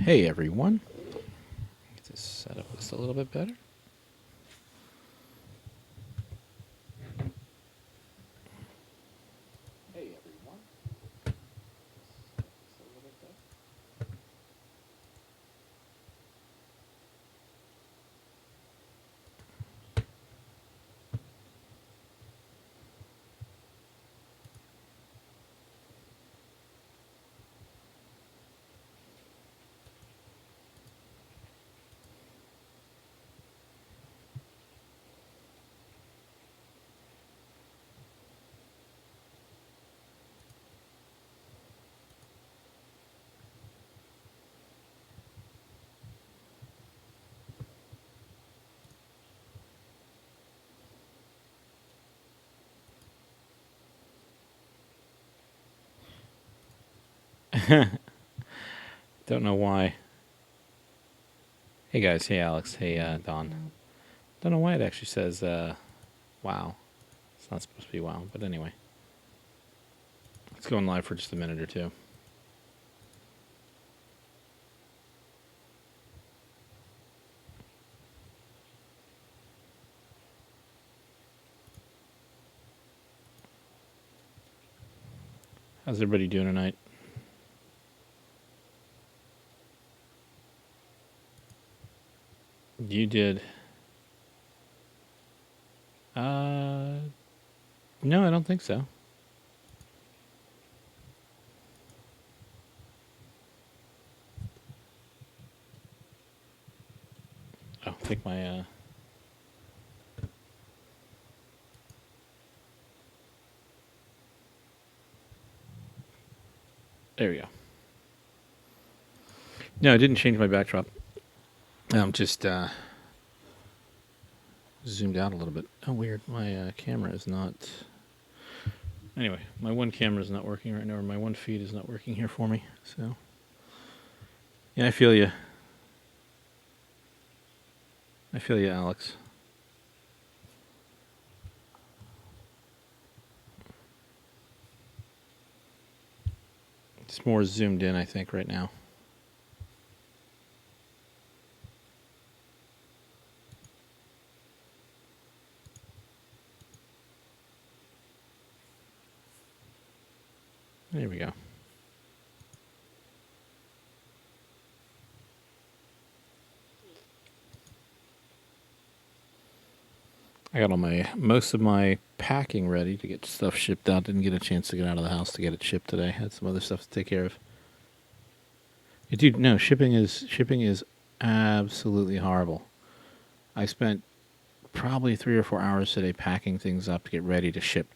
Hey everyone. Get this set up just a little bit better. Hey everyone. Just a little bit better. Don't know why. Hey guys, hey Alex, hey Don. Don't know why it actually says wow. It's not supposed to be wow, but anyway. Let's go on live for just a minute or two. How's everybody doing tonight? You did. No, I don't think so. Oh, I think my there we go. No, I didn't change my backdrop. I'm just zoomed out a little bit. Oh, weird. My camera is not. Anyway, my one camera is not working right now, or my one feed is not working here for me. So, yeah, I feel you. I feel you, Alex. It's more zoomed in, I think, right now. There we go. I got all most of my packing ready to get stuff shipped out. Didn't get a chance to get out of the house to get it shipped today. Had some other stuff to take care of. Yeah, dude, no, shipping is absolutely horrible. I spent probably 3 or 4 hours today packing things up to get ready to ship,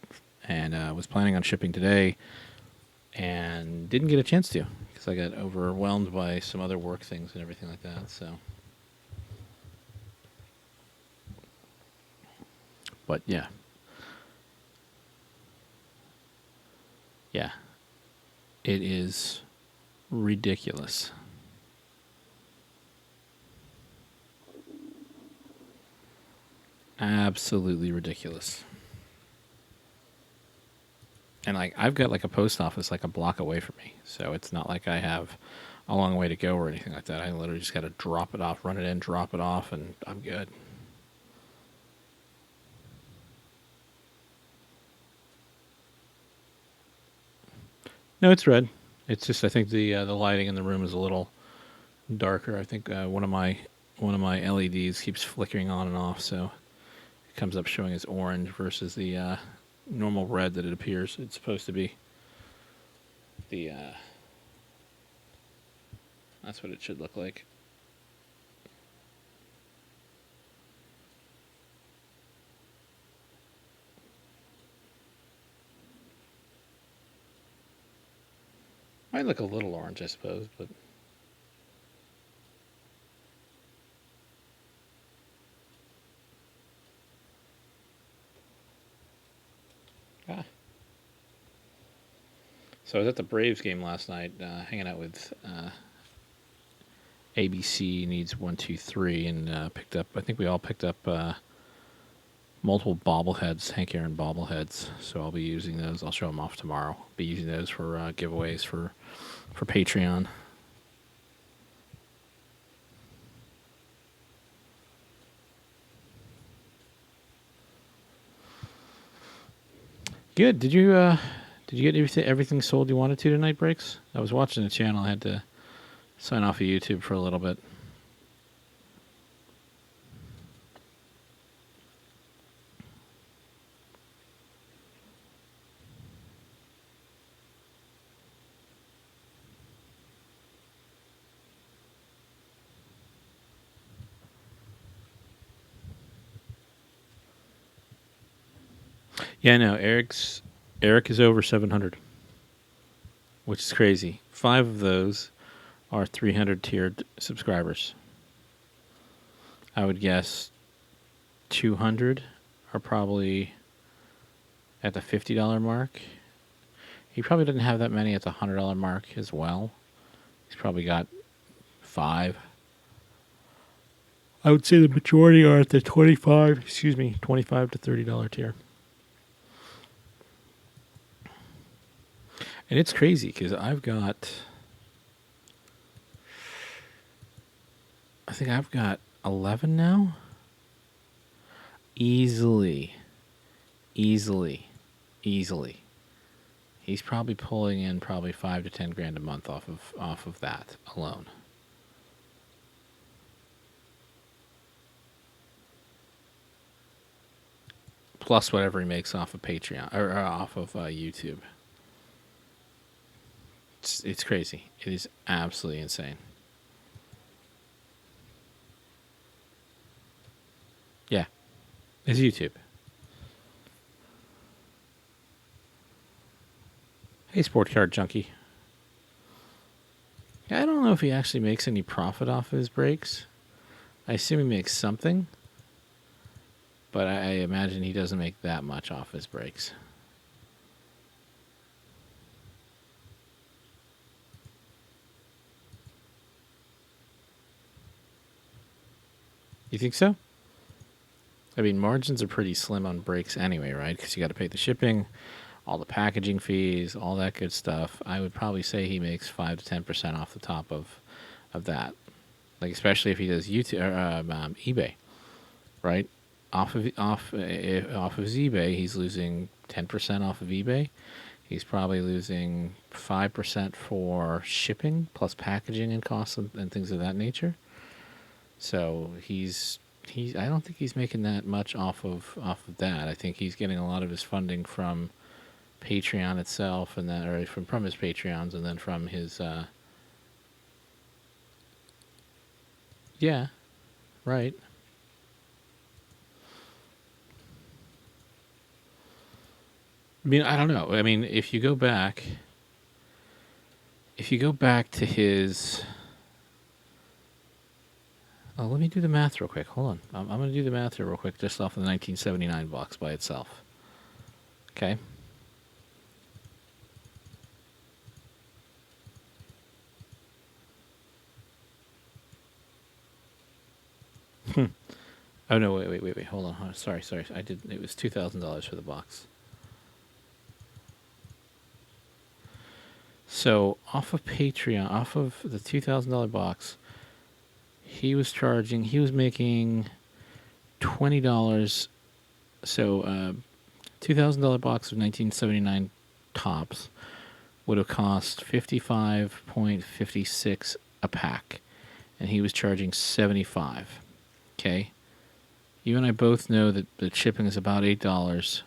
and was planning on shipping today, and didn't get a chance to because I got overwhelmed by some other work things and everything like that. So, but yeah, it is ridiculous. Absolutely ridiculous. And like I've got like a post office like a block away from me, so it's not like I have a long way to go or anything like that. I literally just got to drop it off, run it in, drop it off, and I'm good. No, it's red. It's just I think the lighting in the room is a little darker. I think one of my LEDs keeps flickering on and off, so it comes up showing as orange versus the normal red that it appears it's supposed to be. The That's what it should look like. Might look a little orange, I suppose, but ah. So I was at the Braves game last night, hanging out with ABC Needs 123, and picked up. I think we all picked up multiple bobbleheads, Hank Aaron bobbleheads. So I'll be using those. I'll show them off tomorrow. Be using those for giveaways for Patreon. Good. Did you get everything sold you wanted to tonight, Breaks? I was watching the channel. I had to sign off of YouTube for a little bit. Yeah, no. Eric is over 700, which is crazy. 5 of those are 300 tiered subscribers. I would guess 200 are probably at the $50 mark. He probably doesn't have that many at the $100 mark as well. He's probably got 5. I would say the majority are at the 25 to $30 tier. And it's crazy because I think I've got 11 now. Easily. He's probably pulling in probably 5 to 10 grand a month off of that alone. Plus whatever he makes off of Patreon or off of YouTube. It's crazy. It is absolutely insane. Yeah, it's YouTube. Hey, Sport Card Junkie. Yeah, I don't know if he actually makes any profit off his breaks. I assume he makes something, but I imagine he doesn't make that much off his breaks. You think so? I mean, margins are pretty slim on breaks anyway, right? Because you got to pay the shipping, all the packaging fees, all that good stuff. I would probably say he makes 5 to 10% off the top of that. Like especially if he does YouTube or eBay, right? Off of his eBay, he's losing 10% off of eBay. He's probably losing 5% for shipping plus packaging and costs and things of that nature. So he's I don't think he's making that much off of that. I think he's getting a lot of his funding from Patreon itself, and then or from his Patreons, and then from his yeah, right. I mean, I don't know. I mean, if you go back to his oh, let me do the math real quick. Hold on. I'm going to do the math here real quick just off of the 1979 box by itself. Okay. Oh no! Wait! Hold on. Sorry. I did. It was $2,000 for the box. So off of Patreon, off of the $2,000 box, he was making $20. So $2,000 box of 1979 tops would have cost 55.56 a pack, and he was charging 75. Okay. You and I both know that the shipping is about $8,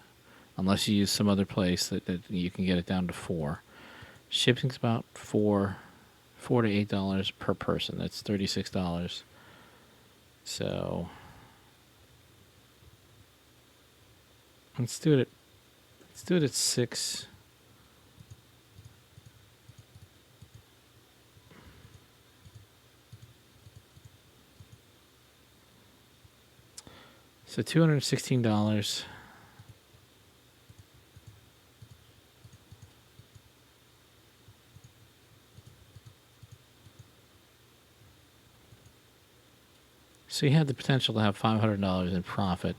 unless you use some other place that you can get it down to 4. Shipping's about $4 to $8 per person. That's $36. So let's do it at 6. So $216. So he had the potential to have $500 in profit,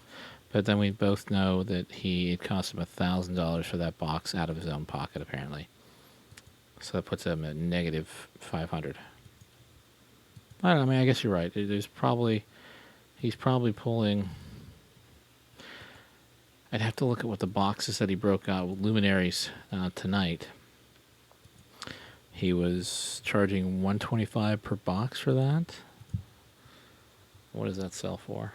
but then we both know that it cost him $1,000 for that box out of his own pocket, apparently. So that puts him at negative 500. I don't know. I mean, I guess you're right. He's probably pulling. I'd have to look at what the boxes that he broke out with Luminaries tonight. He was charging $125 per box for that. What does that sell for?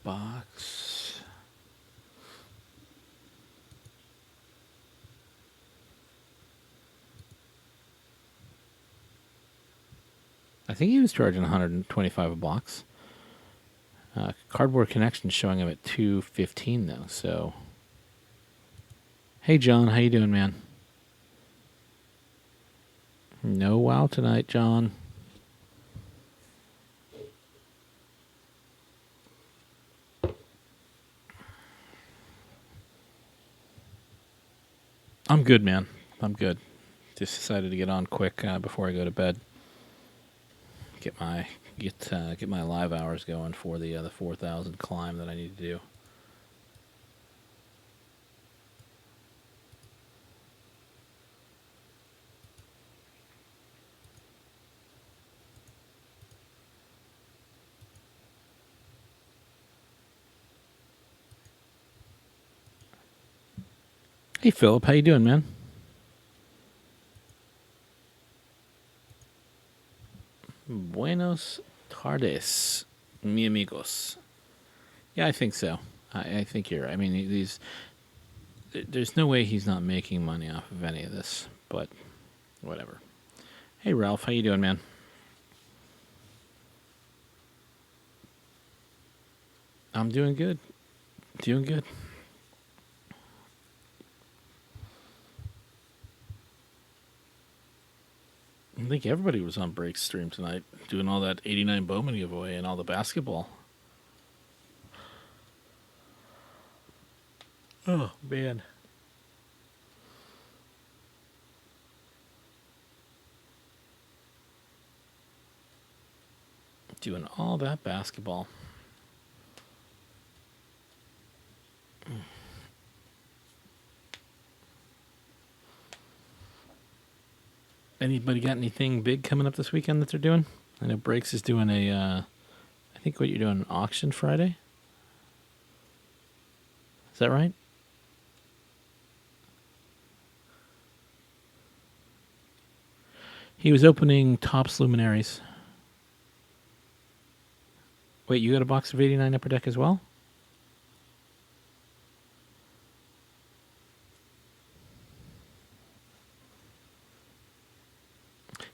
Box. I think he was charging $125 a box. Cardboard Connection showing him at $215 though. So, hey John, how you doing, man? No WoW tonight, John. I'm good, man. I'm good. Just decided to get on quick before I go to bed. Get my live hours going for the 4,000 climb that I need to do. Hey Philip, how you doing, man? Buenos tardes, mi amigos. Yeah, I think so. I think you're right. I mean, there's no way he's not making money off of any of this, but whatever. Hey Ralph, how you doing, man? I'm doing good. Doing good. I think everybody was on Break's stream tonight, doing all that 89 Bowman giveaway and all the basketball. Oh, man. Doing all that basketball. Anybody got anything big coming up this weekend that they're doing? I know Breaks is doing I think what you're doing, auction Friday? Is that right? He was opening Topps Luminaries. Wait, you got a box of 89 Upper Deck as well?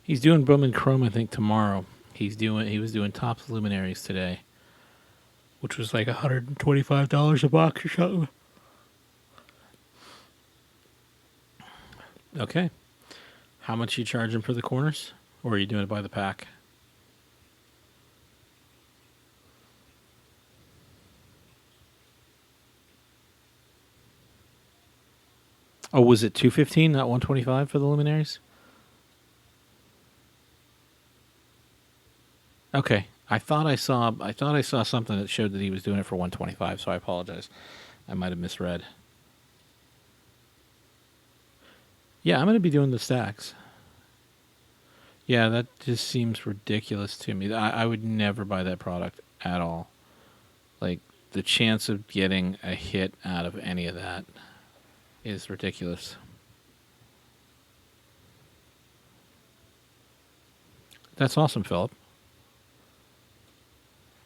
He's doing Bowman Chrome, I think, tomorrow. He was doing Topps Luminaries today, which was like $125 a box or something. Okay. How much are you charging for the corners? Or are you doing it by the pack? Oh, was it $215, not $125 for the luminaries? Okay. I thought I saw something that showed that he was doing it for $125, so I apologize. I might have misread. Yeah, I'm going to be doing the stacks. Yeah, that just seems ridiculous to me. I would never buy that product at all. Like, the chance of getting a hit out of any of that is ridiculous. That's awesome, Philip.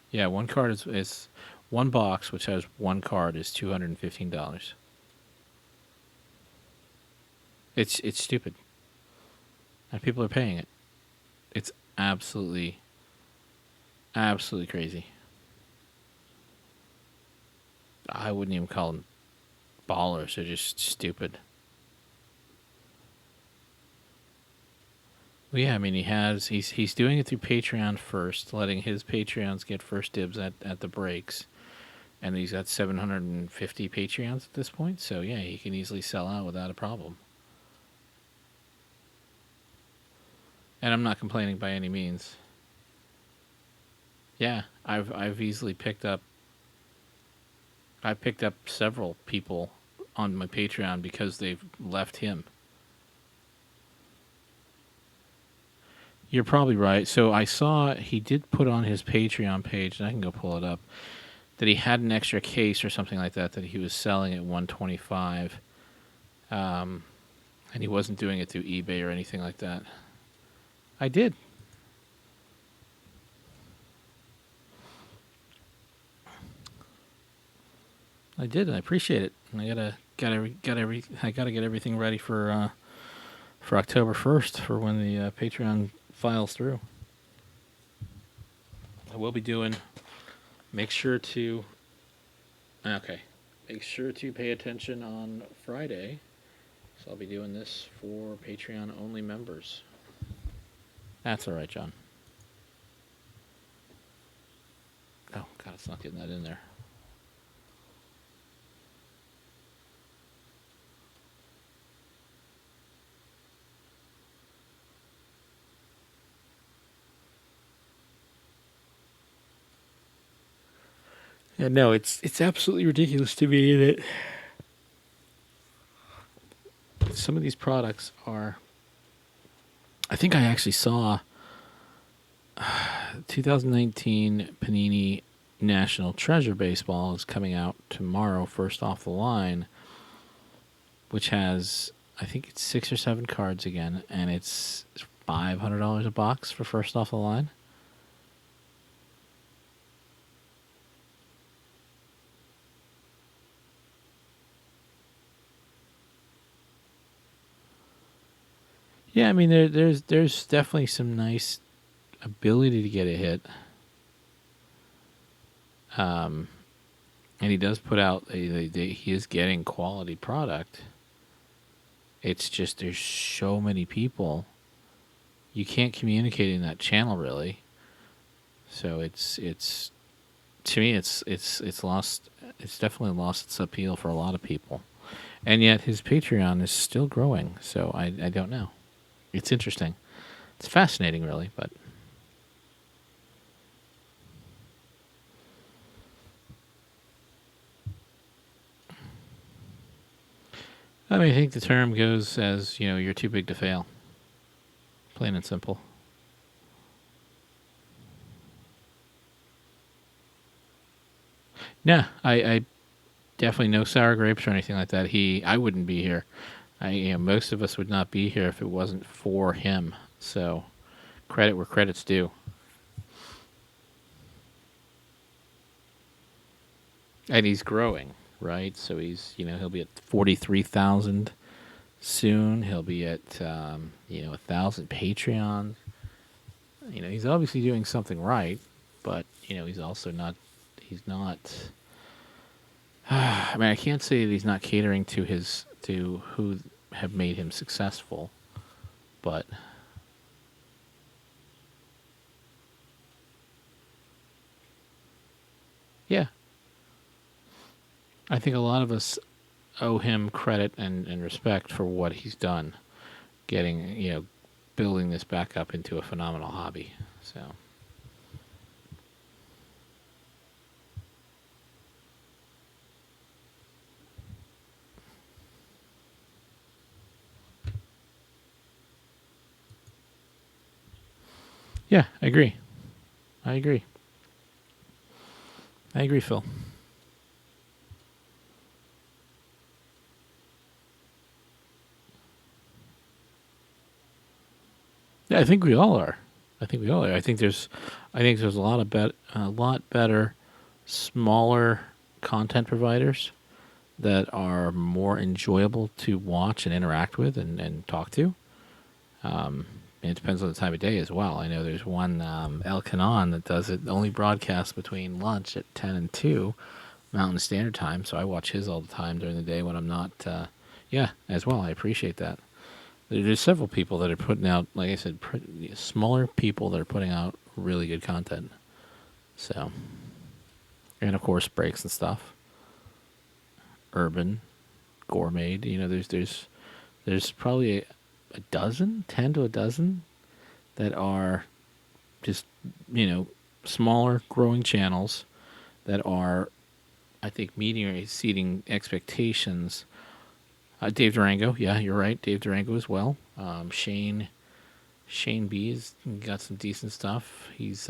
Yeah, one card is one box, which has one card, is $215. It's stupid, and people are paying it. It's absolutely crazy. I wouldn't even call them ballers. They're just stupid. Well, yeah, I mean, he's doing it through Patreon first, letting his Patreons get first dibs at the breaks, and he's got 750 Patreons at this point. So yeah, he can easily sell out without a problem. And I'm not complaining by any means. Yeah, I've easily picked up I picked up several people on my Patreon because they've left him. You're probably right. So I saw he did put on his Patreon page, and I can go pull it up, that he had an extra case or something like that he was selling at 125, and he wasn't doing it through eBay or anything like that. I did. And I appreciate it. And I gotta get everything ready for October 1st for when the Patreon files through. I will be doing. Make sure to pay attention on Friday. So I'll be doing this for Patreon only members. That's all right, John. Oh God, it's not getting that in there. Yeah, no, it's absolutely ridiculous to me that some of these products are. I think I actually saw 2019 Panini National Treasure Baseball is coming out tomorrow, first off the line, which has, I think it's 6 or 7 cards again, and it's $500 a box for first off the line. Yeah, I mean there's definitely some nice ability to get a hit. And he does put out he is getting quality product. It's just there's so many people. You can't communicate in that channel really. So it's to me it's lost. It's definitely lost its appeal for a lot of people. And yet his Patreon is still growing. So I don't know. It's interesting. It's fascinating, really, but. I mean, I think the term goes as, you're too big to fail. Plain and simple. Yeah, I definitely no sour grapes or anything like that. I wouldn't be here. Most of us would not be here if it wasn't for him. So, credit where credit's due. And he's growing, right? So he'll be at 43,000 soon. He'll be at 1,000 Patreons. He's obviously doing something right, but he's also not. He's not. I mean, I can't say that he's not catering to who have made him successful, but yeah, I think a lot of us owe him credit and respect for what he's done, building this back up into a phenomenal hobby. So. Yeah, I agree. I agree, Phil. Yeah, I think we all are. I think there's a lot better, smaller content providers that are more enjoyable to watch and interact with and talk to. And it depends on the time of day as well. I know there's one El Canon that does it only broadcasts between lunch at 10 and 2 Mountain Standard Time, so I watch his all the time during the day when I'm not. As well. I appreciate that. There's several people that are putting out, like I said, smaller people that are putting out really good content. So, and of course breaks and stuff. Urban, gourmet. There's probably a dozen, 10 to a dozen, that are just smaller growing channels that are I think meeting or exceeding expectations. Dave Durango, yeah, you're right. Dave Durango as well. Shane B's got some decent stuff. He's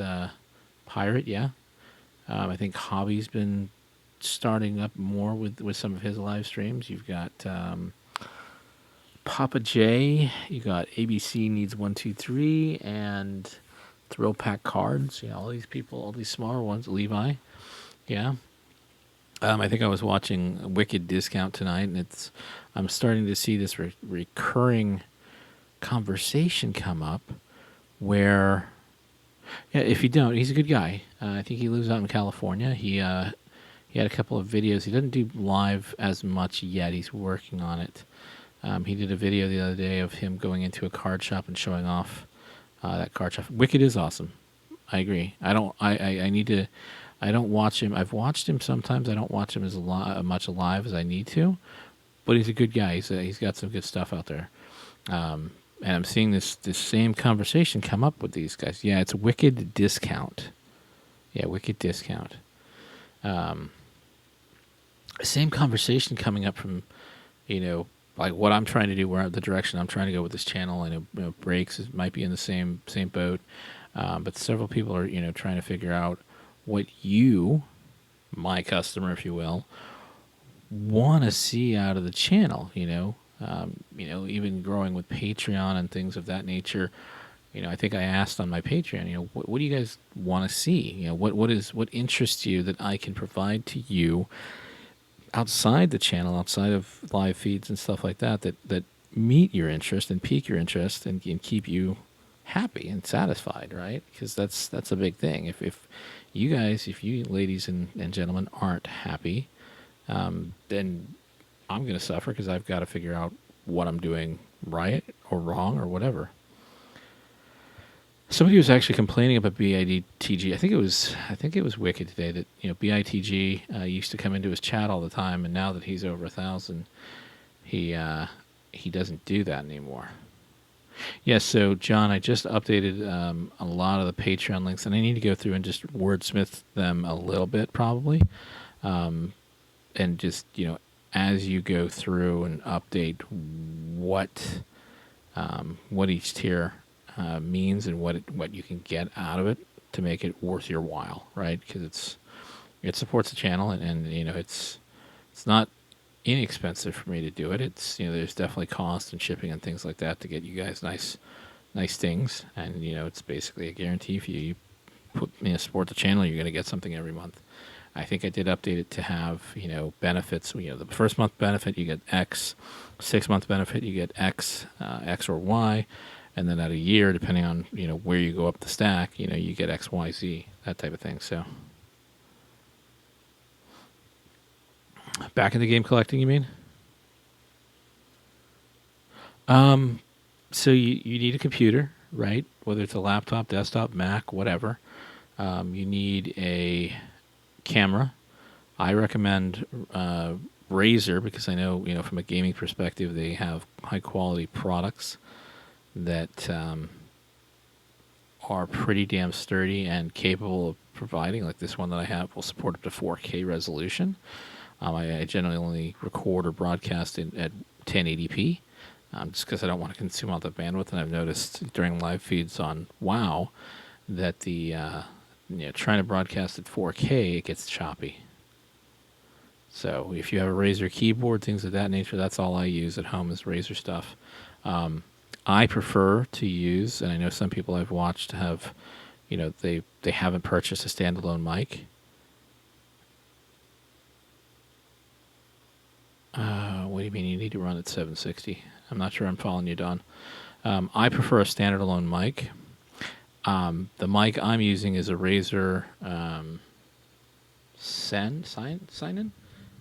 Pirate, yeah. I think Hobby's been starting up more with some of his live streams. You've got Papa J. You got ABC Needs 123 and Thrill Pack Cards. Yeah, all these people, all these smaller ones. Levi, yeah. I think I was watching Wicked Discount tonight, and I'm starting to see this recurring conversation come up where, yeah, if you don't, he's a good guy. I think he lives out in California. He had a couple of videos. He doesn't do live as much yet. He's working on it. He did a video the other day of him going into a card shop and showing off that card shop. Wicked is awesome. I agree. I don't. I need to. I don't watch him. I've watched him sometimes. I don't watch him as much live as I need to. But he's a good guy. He's got some good stuff out there. And I'm seeing this same conversation come up with these guys. Yeah, it's Wicked Discount. Yeah, Wicked Discount. Same conversation coming up from, like what I'm trying to do, where the direction I'm trying to go with this channel. And Breaks might be in the same boat, but several people are trying to figure out what you, my customer, if you will, want to see out of the channel. Even growing with Patreon and things of that nature. I think I asked on my Patreon, what do you guys want to see? What interests you that I can provide to you outside the channel, outside of live feeds and stuff like that meet your interest and pique your interest and keep you happy and satisfied, right? Because that's a big thing. If you ladies and gentlemen aren't happy, then I'm going to suffer because I've got to figure out what I'm doing right or wrong or whatever. Somebody was actually complaining about BITG. I think it was Wicked today that BITG used to come into his chat all the time, and now that he's over 1,000, he doesn't do that anymore. Yes, so John, I just updated a lot of the Patreon links, and I need to go through and just wordsmith them a little bit, probably, and just as you go through and update what each tier means and what you can get out of it to make it worth your while, right? Because it supports the channel, and it's not inexpensive for me to do it. It's there's definitely cost and shipping and things like that to get you guys nice things, and it's basically a guarantee for you. You support the channel, you're going to get something every month. I think I did update it to have benefits. The first month benefit you get X, 6 month benefit you get X, X or Y. And then at a year, depending on where you go up the stack, you get X, Y, Z, that type of thing. So, back in the game collecting, you mean? So you need a computer, right? Whether it's a laptop, desktop, Mac, whatever. You need a camera. I recommend Razer because I know from a gaming perspective they have high quality products that are pretty damn sturdy and capable of providing. Like this one that I have will support up to 4K resolution. I generally only record or broadcast at 1080p just because I don't want to consume all the bandwidth. And I've noticed during live feeds on WoW that the trying to broadcast at 4K, it gets choppy. So if you have a Razer keyboard, things of that nature, that's all I use at home is Razer stuff. I prefer to use, and I know some people I've watched have, they haven't purchased a standalone mic. What do you mean you need to run at 760? I'm not sure I'm following you, Don. I prefer a standalone mic. The mic I'm using is a Razer Siren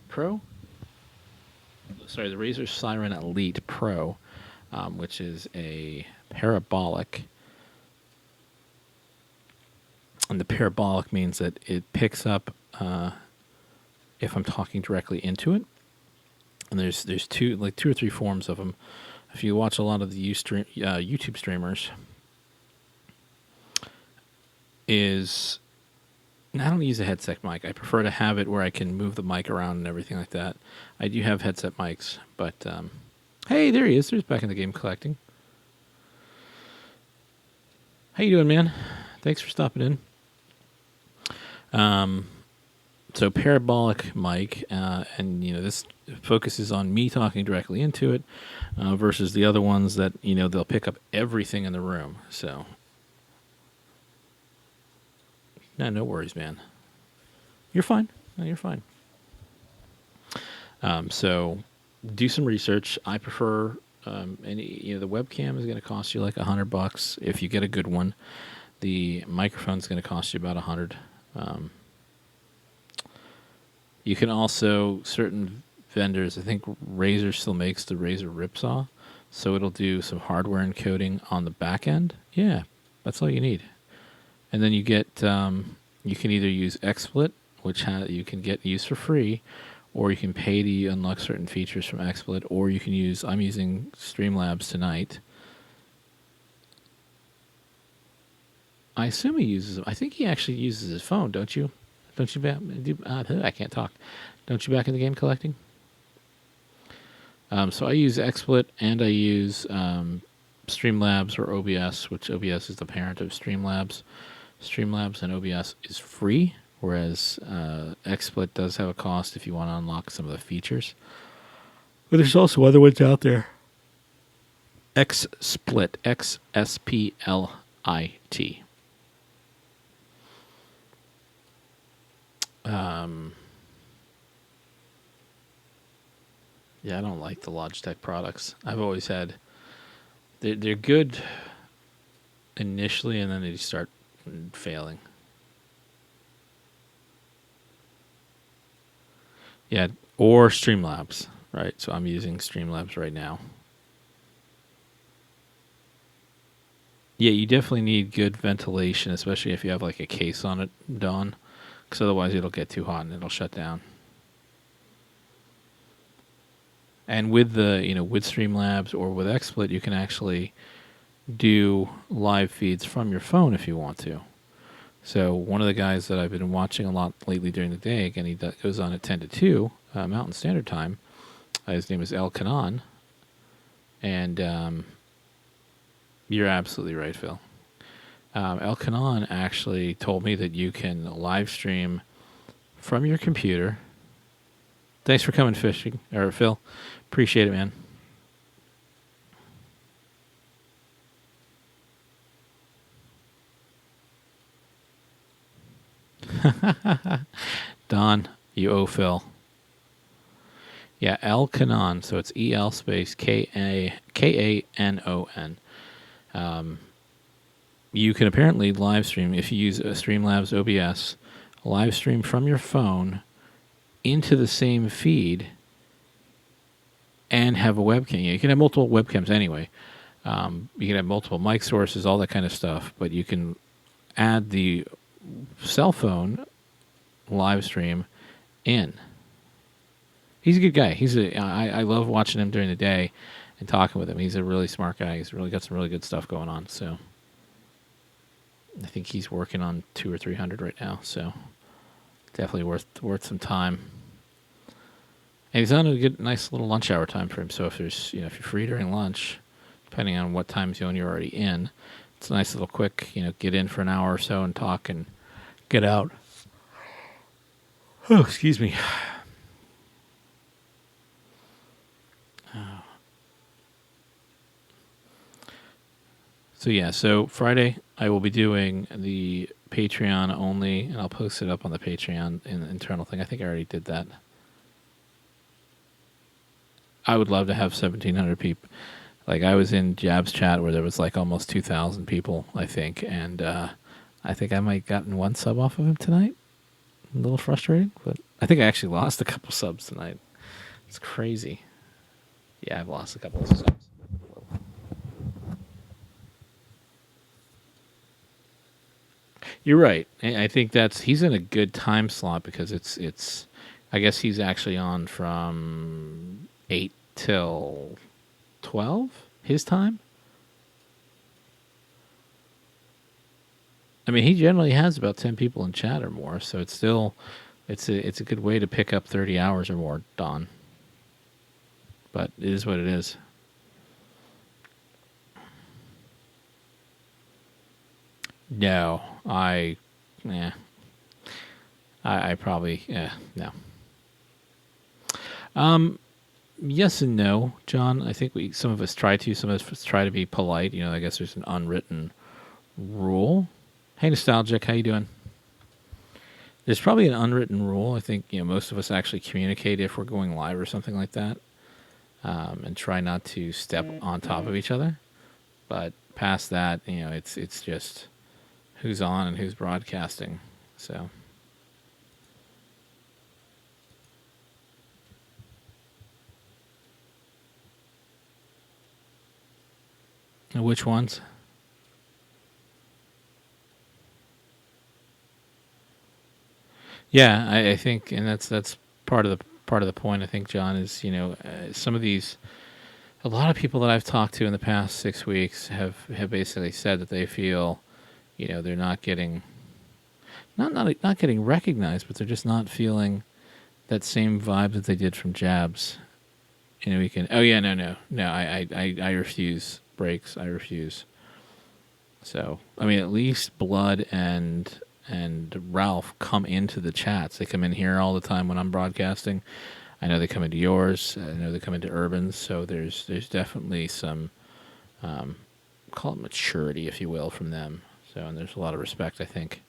Pro. Sorry, the Razer Siren Elite Pro. Which is a parabolic. And the parabolic means that it picks up if I'm talking directly into it. And there's two or three forms of them. If you watch a lot of the YouTube streamers, I don't use a headset mic. I prefer to have it where I can move the mic around and everything like that. I do have headset mics, but hey, there he is. There's back in the game collecting. How you doing, man? Thanks for stopping in. So parabolic mic, and this focuses on me talking directly into it, versus the other ones that they'll pick up everything in the room. So, no worries, man. You're fine. No, you're fine. So, do some research. I prefer, the webcam is going to cost you like $100 if you get a good one. The microphone is going to cost you about $100. You can also, certain vendors, I think Razer still makes the Razer Ripsaw, so it'll do some hardware encoding on the back end. Yeah, that's all you need. And then you get, you can either use XSplit, which you can get used for free, or you can pay to unlock certain features from XSplit, or you can use, I'm using Streamlabs tonight. I assume he uses, I think he actually uses his phone, don't you? Don't you I can't talk. Don't you back in the game collecting? So I use XSplit and I use Streamlabs or OBS, which OBS is the parent of Streamlabs. Streamlabs and OBS is free, whereas XSplit does have a cost if you want to unlock some of the features. But there's also other ones out there. XSplit, XSPLIT. Yeah, I don't like the Logitech products. I've always had... They're good initially, and then they just start failing. Yeah, or Streamlabs, right? So I'm using Streamlabs right now. Yeah, you definitely need good ventilation, especially if you have like a case on it, Dawn, because otherwise it'll get too hot and it'll shut down. And with the, with Streamlabs or with XSplit, you can actually do live feeds from your phone if you want to. So one of the guys that I've been watching a lot lately during the day, again, he goes on at 10 to 2 Mountain Standard Time. His name is El Kanan. And you're absolutely right, Phil. El Kanan actually told me that you can live stream from your computer. Thanks for coming fishing, or Phil. Appreciate it, man. Don, you owe Phil. Yeah, El Kanan. So it's EL space KANON. You can apparently live stream if you use Streamlabs OBS, live stream from your phone into the same feed and have a webcam. You can have multiple webcams anyway. You can have multiple mic sources, all that kind of stuff, but you can add the cell phone live stream in. He's a good guy. I love watching him during the day and talking with him. He's a really smart guy. He's really got some really good stuff going on. So I think he's working on 200 or 300 right now. So definitely worth some time. And he's on a good, nice little lunch hour time for him. So if there's, if you're free during lunch, depending on what time zone you're already in, it's a nice little quick, get in for an hour or so and talk and get out. Oh, excuse me. So Friday I will be doing the Patreon only, and I'll post it up on the Patreon in the internal thing. I think I already did that. I would love to have 1,700 people. Like, I was in Jab's chat where there was like almost 2,000 people, I think, and I think I might have gotten one sub off of him tonight. A little frustrating, but I think I actually lost a couple subs tonight. It's crazy. Yeah, I've lost a couple of subs. You're right. I think he's in a good time slot because it's I guess he's actually on from 8 till 12 his time. I mean, he generally has about 10 people in chat or more, so it's still it's a good way to pick up 30 hours or more, Don. But it is what it is. No, yeah, I probably, yeah, no. Yes and no, John. I think some of us try to, some of us try to be polite. You know, I guess there's an unwritten rule. Hey, Nostalgic, how you doing? There's probably an unwritten rule. I think, you know, most of us actually communicate if we're going live or something like that, and try not to step on top of each other. But past that, you know, it's just who's on and who's broadcasting. So, which ones? Yeah, I think, and that's part of the point. I think, John, is, you know, some of these, a lot of people that I've talked to in the past 6 weeks have basically said that they feel, you know, they're not getting not getting recognized, but they're just not feeling that same vibe that they did from Jabs. You know, we can. Oh yeah, no. I refuse breaks. I refuse. So I mean, at least Blood and Ralph come into the chats. They come in here all the time when I'm broadcasting. I know they come into yours. I know they come into Urban's. So there's definitely some, call it maturity, if you will, from them. So, and there's a lot of respect, I think.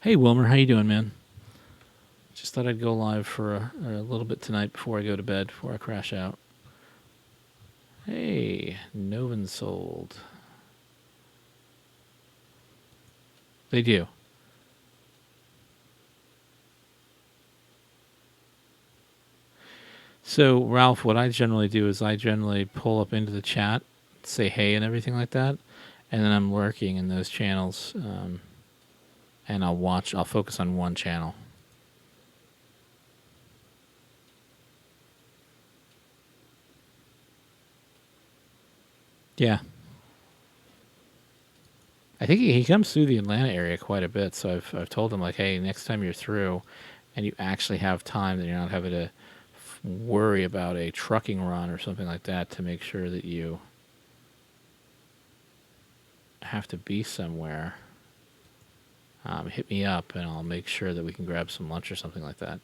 Hey Wilmer, how you doing, man? Just thought I'd go live for a little bit tonight before I go to bed, before I crash out. Hey, Novan sold. They do. So, Ralph, what I generally do is I generally pull up into the chat, say hey and everything like that, and then I'm lurking in those channels, and I'll focus on one channel. Yeah. I think he comes through the Atlanta area quite a bit, so I've told him, like, hey, next time you're through and you actually have time, then you're not having to worry about a trucking run or something like that to make sure that you have to be somewhere. Hit me up and I'll make sure that we can grab some lunch or something like that.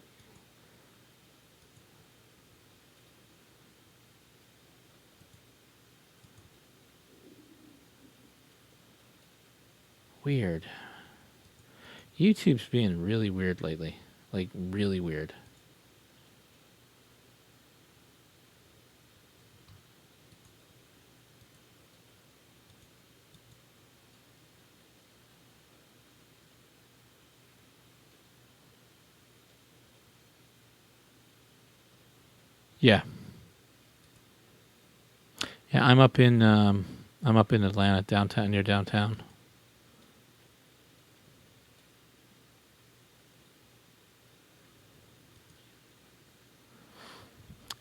Weird. YouTube's being really weird lately. Like, really weird. Yeah. Yeah, I'm up in Atlanta, downtown, near downtown.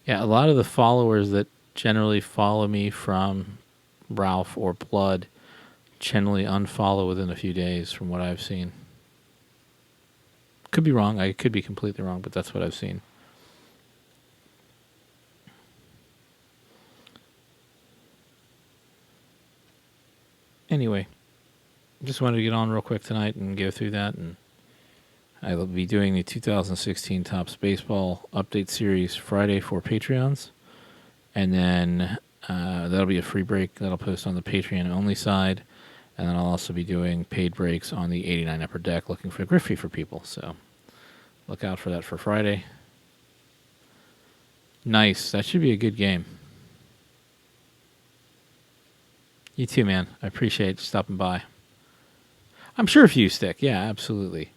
Yeah, a lot of the followers that generally follow me from Ralph or Blood generally unfollow within a few days, from what I've seen. Could be wrong. I could be completely wrong, but that's what I've seen. Anyway, just wanted to get on real quick tonight and go through that, and I will be doing the 2016 Topps Baseball Update Series Friday for Patreons, and then that'll be a free break that'll post on the Patreon only side, and then I'll also be doing paid breaks on the 89 Upper Deck, looking for Griffey for people. So look out for that for Friday. Nice. That should be a good game. You too, man. I appreciate you stopping by. I'm sure a few stick. Yeah, absolutely.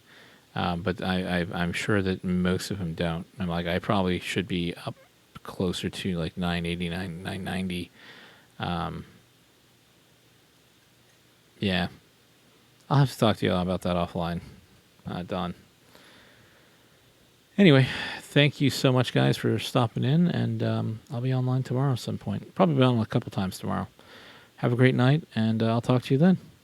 But I'm sure that most of them don't. I'm like, I probably should be up closer to like 989, 990. Yeah. I'll have to talk to you about that offline, Don. Anyway, thank you so much, guys, for stopping in, and I'll be online tomorrow at some point. Probably be on a couple times tomorrow. Have a great night, and I'll talk to you then.